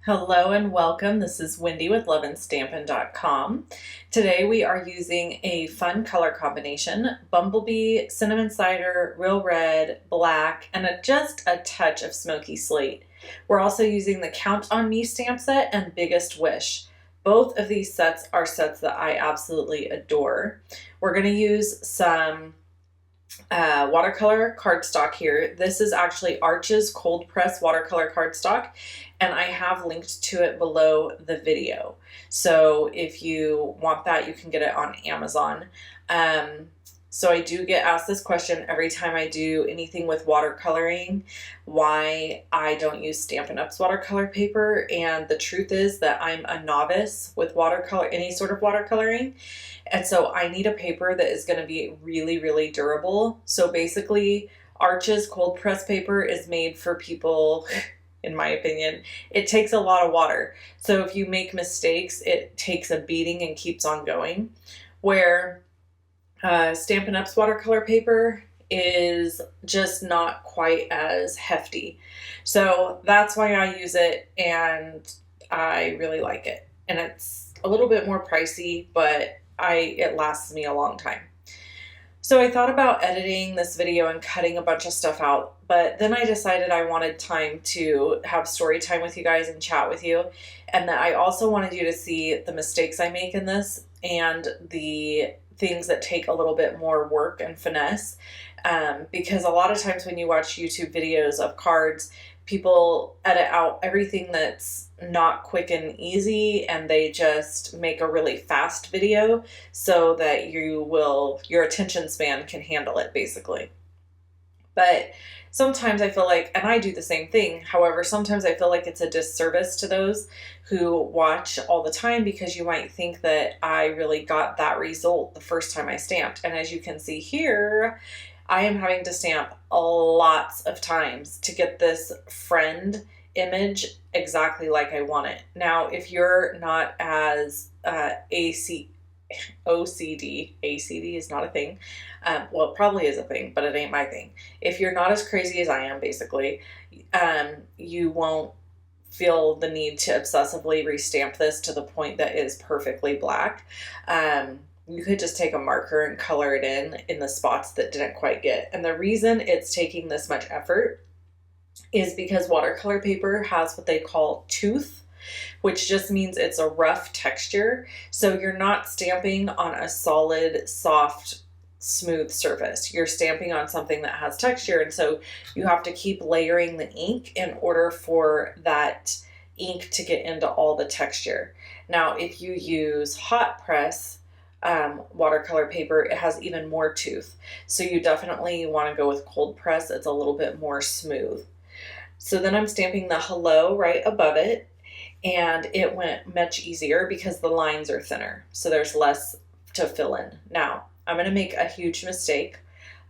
Hello and welcome. This is Wendy with loveandstampin.com. Today we are using a fun color combination: Bumblebee, Cinnamon Cider, Real Red, Black, and just a touch of Smoky Slate. We're also using the Count on Me stamp set and Biggest Wish. Both of these sets are sets that I absolutely adore. We're going to use some watercolor cardstock here. This is actually Arch's cold press watercolor cardstock, and I have linked to it below the video. So if you want that, you can get it on Amazon. So I do get asked this question every time I do anything with watercoloring, why I don't use Stampin' Up's watercolor paper. And the truth is that I'm a novice with watercolor, any sort of watercoloring. And so I need a paper that is going to be really, really durable. So basically, Arch's cold press paper is made for people, in my opinion, it takes a lot of water. So if you make mistakes, it takes a beating and keeps on going. Where Stampin' Up's watercolor paper is just not quite as hefty. So that's why I use it, and I really like it. And it's a little bit more pricey, but it lasts me a long time. So I thought about editing this video and cutting a bunch of stuff out, but then I decided I wanted time to have story time with you guys and chat with you, and that I also wanted you to see the mistakes I make in this and the things that take a little bit more work and finesse, because a lot of times when you watch YouTube videos of cards, people edit out everything that's not quick and easy, and they just make a really fast video so that your attention span can handle it, basically. But sometimes I feel like, and I do the same thing, however, sometimes I feel like it's a disservice to those who watch all the time, because you might think that I really got that result the first time I stamped. And as you can see here, I am having to stamp lots of times to get this friend image exactly like I want it. Now, if you're not as OCD is not a thing. Well, it probably is a thing, but it ain't my thing. If you're not as crazy as I am, basically, you won't feel the need to obsessively restamp this to the point that is perfectly black. You could just take a marker and color it in the spots that didn't quite get. And the reason it's taking this much effort is because watercolor paper has what they call tooth, which just means it's a rough texture. So you're not stamping on a solid, soft, smooth surface. You're stamping on something that has texture. And so you have to keep layering the ink in order for that ink to get into all the texture. Now, if you use hot press watercolor paper, it has even more tooth. So you definitely want to go with cold press. It's a little bit more smooth. So then I'm stamping the hello right above it, and it went much easier because the lines are thinner. So there's less to fill in. Now, I'm going to make a huge mistake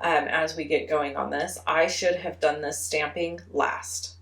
as we get going on this. I should have done this stamping last.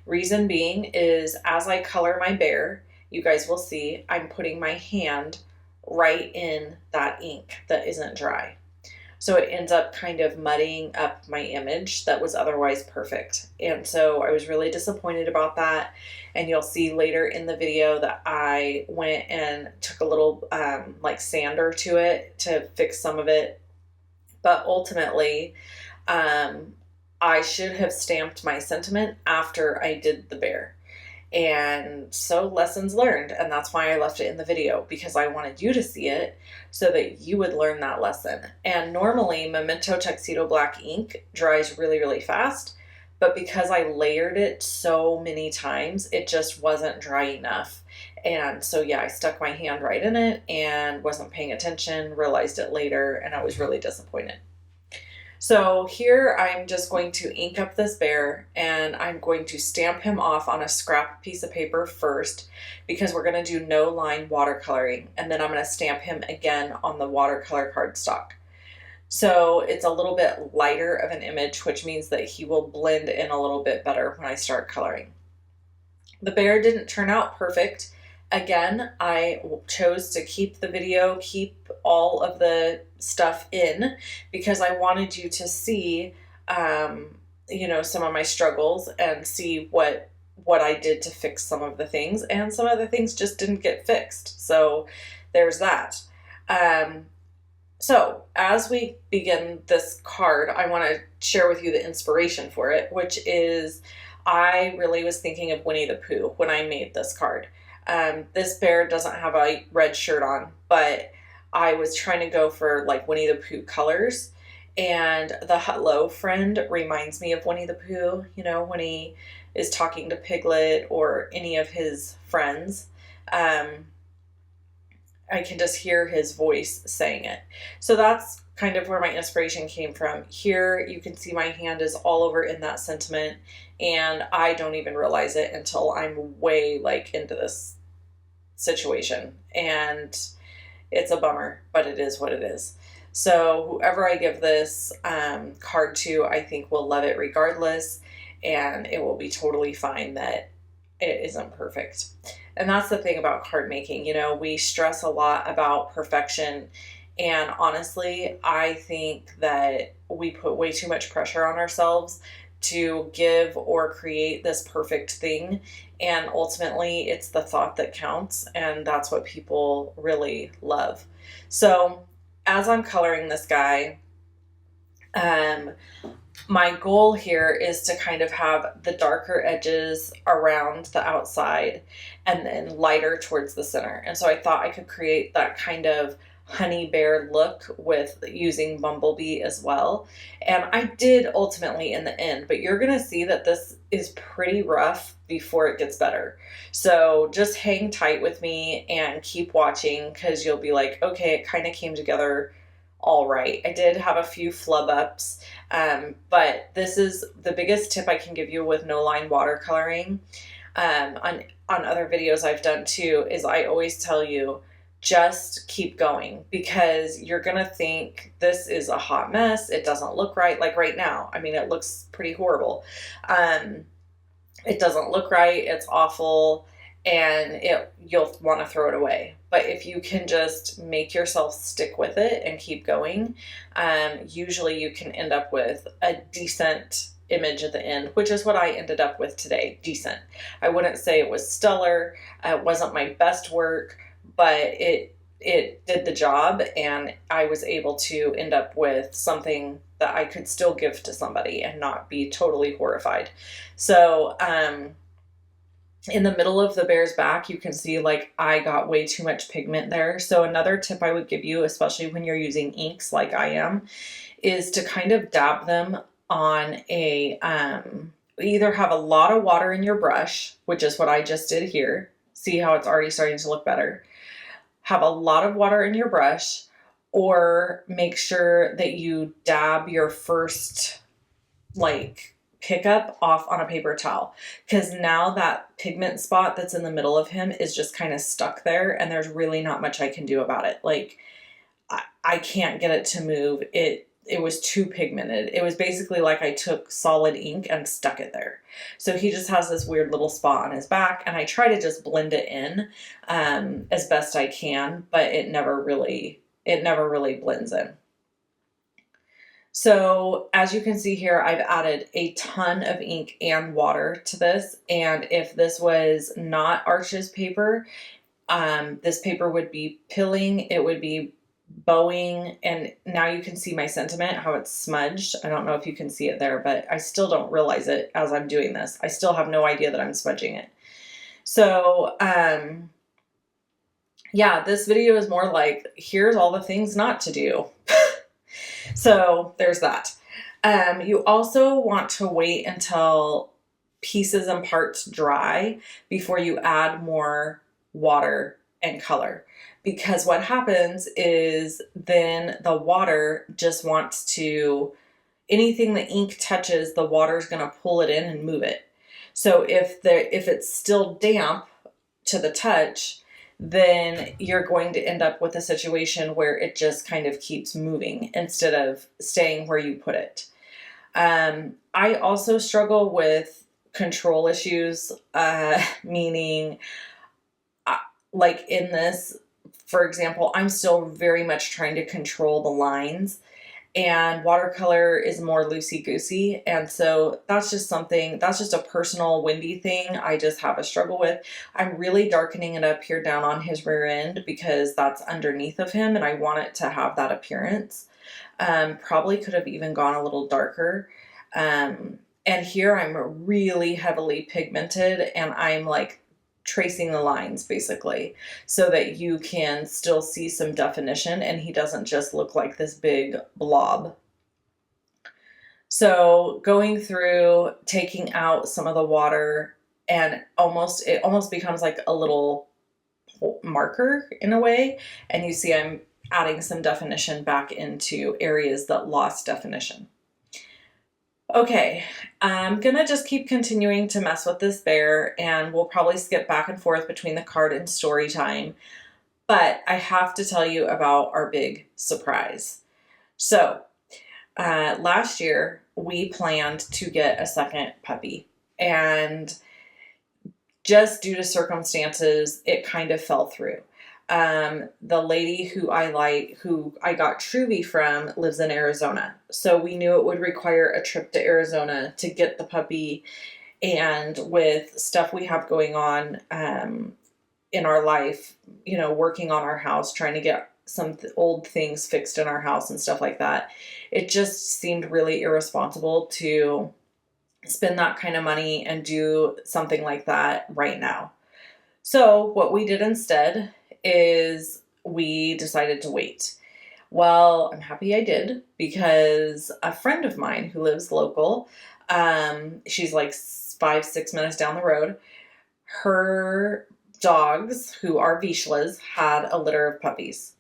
Reason being is, as I color my bear, you guys will see I'm putting my hand right in that ink that isn't dry. So it ends up kind of muddying up my image that was otherwise perfect. And so I was really disappointed about that. And you'll see later in the video that I went and took a little like sander to it to fix some of it. But ultimately, I should have stamped my sentiment after I did the bear. And so lessons learned, and that's why I left it in the video, because I wanted you to see it so that you would learn that lesson. And normally Memento Tuxedo Black ink dries really, really fast, but because I layered it so many times, it just wasn't dry enough. And so yeah, I stuck my hand right in it and wasn't paying attention, realized it later, and I was really disappointed. So here I'm just going to ink up this bear, and I'm going to stamp him off on a scrap piece of paper first, because we're going to do no line watercoloring, and then I'm going to stamp him again on the watercolor cardstock. So it's a little bit lighter of an image, which means that he will blend in a little bit better when I start coloring. The bear didn't turn out perfect. Again, I chose to keep the video, keep all of the stuff in, because I wanted you to see you know, some of my struggles and see what I did to fix some of the things, and some of the things just didn't get fixed. So there's that. So as we begin this card, I want to share with you the inspiration for it, which is I really was thinking of Winnie the Pooh when I made this card. This bear doesn't have a red shirt on, but I was trying to go for like Winnie the Pooh colors. And the hello friend reminds me of Winnie the Pooh, you know, when he is talking to Piglet or any of his friends. I can just hear his voice saying it. So that's kind of where my inspiration came from. Here you can see my hand is all over in that sentiment, and I don't even realize it until I'm way like into this situation. And it's a bummer, but it is what it is. So whoever I give this card to, I think will love it regardless, and it will be totally fine that it isn't perfect. And that's the thing about card making. You know, we stress a lot about perfection, and honestly, I think that we put way too much pressure on ourselves to give or create this perfect thing, and ultimately it's the thought that counts, and that's what people really love. So as I'm coloring this guy, my goal here is to kind of have the darker edges around the outside and then lighter towards the center. And so I thought I could create that kind of honey bear look with using Bumblebee as well. And I did ultimately in the end, but you're going to see that this is pretty rough before it gets better. So just hang tight with me and keep watching, because you'll be like, okay, it kind of came together all right. I did have a few flub ups, but this is the biggest tip I can give you with no line watercoloring. On other videos I've done too, is I always tell you, just keep going, because you're going to think this is a hot mess. It doesn't look right. Like right now, I mean, it looks pretty horrible. It doesn't look right. It's awful. And you'll want to throw it away. But if you can just make yourself stick with it and keep going, usually you can end up with a decent image at the end, which is what I ended up with today. Decent. I wouldn't say it was stellar. It wasn't my best work, but it did the job, and I was able to end up with something that I could still give to somebody and not be totally horrified. So, in the middle of the bear's back, you can see like I got way too much pigment there. So another tip I would give you, especially when you're using inks like I am, is to kind of dab them on a, either have a lot of water in your brush, which is what I just did here. See how it's already starting to look better. Have a lot of water in your brush, or make sure that you dab your first like pickup off on a paper towel, because now that pigment spot that's in the middle of him is just kind of stuck there, and there's really not much I can do about it. Like I can't get it to move. It was too pigmented. It was basically like I took solid ink and stuck it there. So he just has this weird little spot on his back, and I try to just blend it in as best I can, but it never really blends in. So as you can see here, I've added a ton of ink and water to this. And if this was not Arch's paper, this paper would be pilling, it would be bowing, and now you can see my sentiment, how it's smudged. I don't know if you can see it there, but I still don't realize it as I'm doing this. I still have no idea that I'm smudging it. So, yeah, this video is more like, here's all the things not to do. So there's that. You also want to wait until pieces and parts dry before you add more water and color, because what happens is then the water just wants to, anything the ink touches, the water is going to pull it in and move it. So if it's still damp to the touch, then you're going to end up with a situation where it just kind of keeps moving instead of staying where you put it. I also struggle with control issues, meaning like in this, for example, I'm still very much trying to control the lines, and watercolor is more loosey-goosey. And so that's just a personal Wendy thing I just have a struggle with. I'm really darkening it up here down on his rear end because that's underneath of him and I want it to have that appearance. Probably could have even gone a little darker. And here I'm really heavily pigmented and I'm like tracing the lines basically so that you can still see some definition and he doesn't just look like this big blob. So going through, taking out some of the water, and it almost becomes like a little marker in a way. And you see I'm adding some definition back into areas that lost definition. Okay, I'm gonna just keep continuing to mess with this bear and we'll probably skip back and forth between the card and story time. But I have to tell you about our big surprise. So, last year we planned to get a second puppy and just due to circumstances, it kind of fell through. The lady who I got Truby from lives in Arizona. So we knew it would require a trip to Arizona to get the puppy. And with stuff we have going on in our life, you know, working on our house, trying to get some old things fixed in our house and stuff like that, it just seemed really irresponsible to spend that kind of money and do something like that right now. So what we did instead is we decided to wait. Well, I'm happy I did because a friend of mine who lives local, she's like 5-6 minutes down the road, her dogs, who are Vizslas, had a litter of puppies.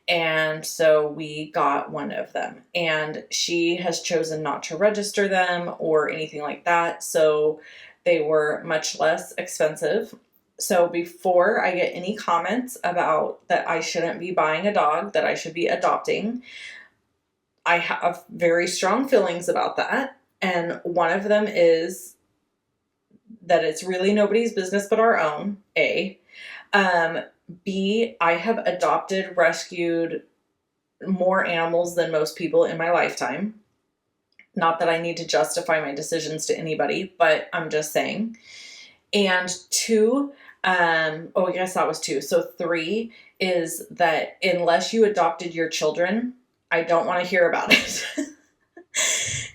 And so we got one of them and she has chosen not to register them or anything like that. So they were much less expensive. So before I get any comments about that I shouldn't be buying a dog, that I should be adopting, I have very strong feelings about that. And one of them is that it's really nobody's business but our own, A. B, I have adopted, rescued more animals than most people in my lifetime. Not that I need to justify my decisions to anybody, but I'm just saying. And 2, I guess that was 2. So 3 is that unless you adopted your children, I don't want to hear about it.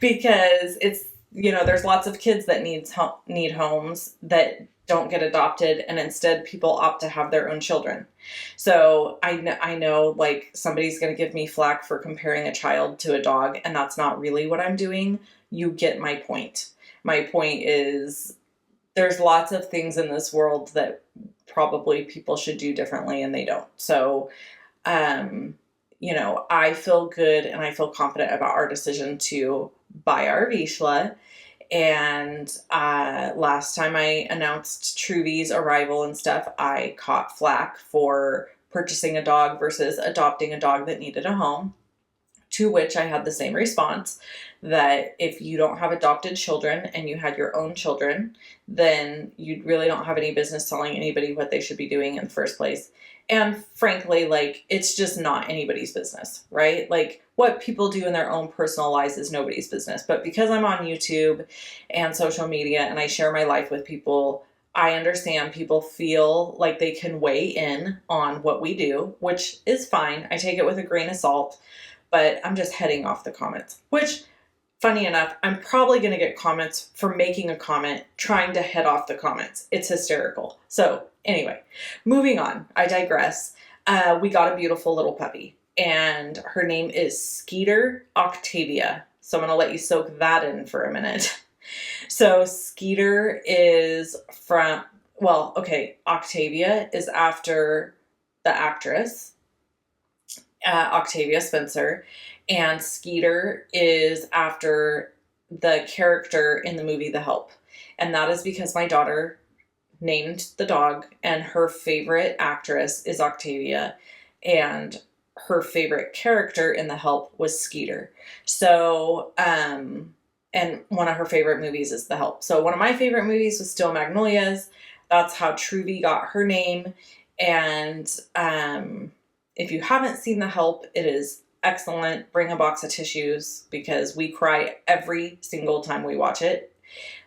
Because it's, you know, there's lots of kids that need homes that don't get adopted, and instead people opt to have their own children. So I know like somebody's going to give me flack for comparing a child to a dog, and that's not really what I'm doing. You get my point. My point is there's lots of things in this world that probably people should do differently and they don't. So, you know, I feel good and I feel confident about our decision to buy our Vizsla. And last time I announced Truby's arrival and stuff, I caught flack for purchasing a dog versus adopting a dog that needed a home. To which I had the same response, that if you don't have adopted children and you had your own children, then you really don't have any business telling anybody what they should be doing in the first place. And frankly, like, it's just not anybody's business, right? Like, what people do in their own personal lives is nobody's business. But because I'm on YouTube and social media and I share my life with people, I understand people feel like they can weigh in on what we do, which is fine. I take it with a grain of salt, but I'm just heading off the comments, which, funny enough, I'm probably going to get comments for making a comment, trying to head off the comments. It's hysterical. So anyway, moving on. I digress. We got a beautiful little puppy, and her name is Skeeter Octavia. So I'm going to let you soak that in for a minute. So Skeeter is Octavia is after the actress, Octavia Spencer, and Skeeter is after the character in the movie The Help. And that is because my daughter named the dog, and her favorite actress is Octavia, and her favorite character in The Help was Skeeter. So, and one of her favorite movies is The Help. So one of my favorite movies was Still Magnolias. That's how Truby got her name. And if you haven't seen The Help, it is excellent. Bring a box of tissues because we cry every single time we watch it.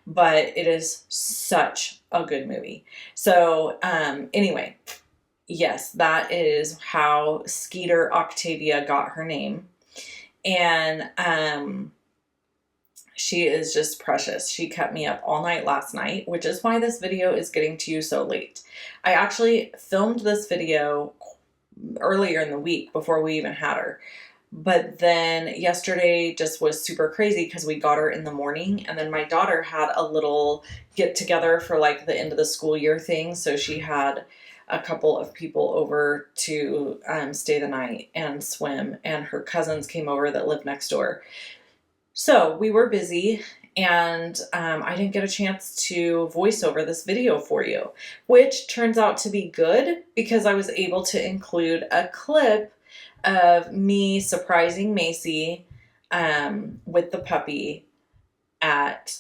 But it is such a good movie. So, anyway, yes, that is how Skeeter Octavia got her name. And she is just precious. She kept me up all night last night, which is why this video is getting to you so late. I actually filmed this video earlier in the week before we even had her. But then yesterday just was super crazy because we got her in the morning, and then my daughter had a little get together for like the end of the school year thing. So she had a couple of people over to stay the night and swim, and her cousins came over that live next door. So we were busy, and I didn't get a chance to voice over this video for you, which turns out to be good because I was able to include a clip of me surprising Macy with the puppy at,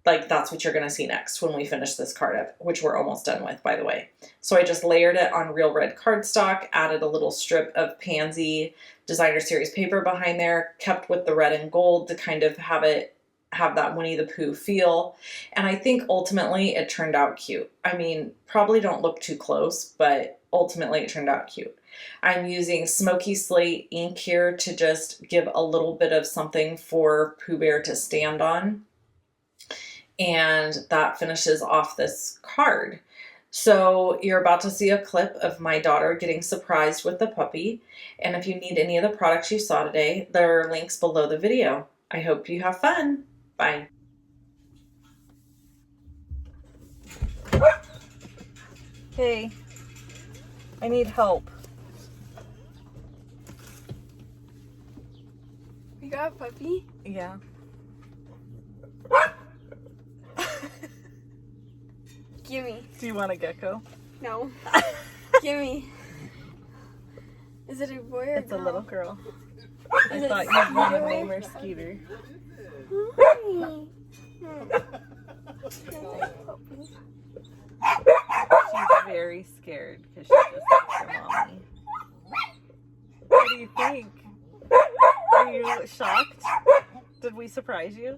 like, that's what you're going to see next when we finish this card up, which we're almost done with, by the way. So I just layered it on real red cardstock, added a little strip of Pansy Designer Series paper behind there, kept with the red and gold to kind of have that Winnie the Pooh feel. And I think ultimately it turned out cute. I mean, probably don't look too close, but ultimately it turned out cute. I'm using Smoky Slate ink here to just give a little bit of something for Pooh Bear to stand on. And that finishes off this card. So you're about to see a clip of my daughter getting surprised with the puppy. And if you need any of the products you saw today, there are links below the video. I hope you have fun. Bye. Hey, I need help. You got a puppy? Yeah. Gimme. Do you want a gecko? No. Gimme. Is it a boy or girl? It's a little girl. Is I thought you'd want to name her Skeeter. She's very scared because she just likes her mommy. What do you think? Are you shocked? Did we surprise you?